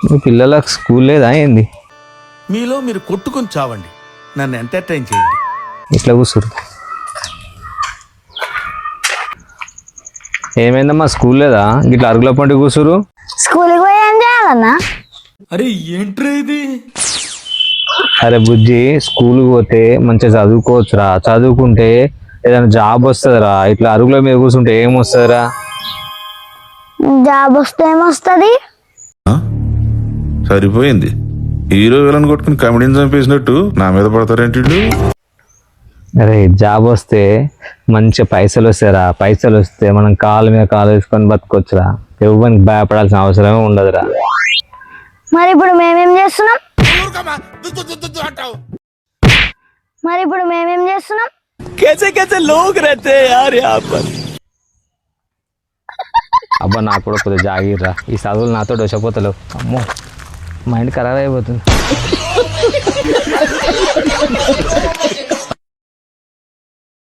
మీ పిల్లలకు స్కూల్ లేదా ఏంది? మీలో మీరు కొట్టుకొని చావండి, నన్ను ఎంటర్టైన్ చేయండి. ఇట్లా కూర్చురు. ఏమైందమ్మా స్కూల్ లేదా? ఇట్లా అరుగుల పండుగ కూర్చురు. స్కూల్కి పోయి ఏం చేయాలన్నా? అరే ఏంట్రా ఇది? అరే బుజ్జి, స్కూల్కి పోతే మంచిగా చదువుకోవచ్చురా. చదువుకుంటే ఏదైనా జాబ్ వస్తుందిరా. ఇట్లా అరుగుల మీద కూర్చుంటే ఏం వస్తుందిరా? జాబ్ వస్తే ఏమొస్తుంది? సరిపోయింది. హీరో విలన్ కొట్టుకుని కమెడీని చంపేసినట్టు నా మీద పడతారేంటి వీళ్ళు? అరే జాబ్ వస్తే మంచిగా పైసలు వస్తాయిరా. పైసలు వస్తే మనం కాళ్ళ మీద కాలు వేసుకొని బతకొచ్చురా. ఎవరికి భయపడాల్సిన అవసరమే ఉండదురా. మరి ఇప్పుడు మేమేం చేస్తున్నాం? మరి ఇప్పుడు మేమేం చేస్తున్నాం? అబ్బా నాకు కూడా కొద్దిగా జాగిర్రా. ఈ చదువులు నాతో డొసపోతలేవు. అమ్మో మైండ్ ఖరాబ్ అయిపోతుంది.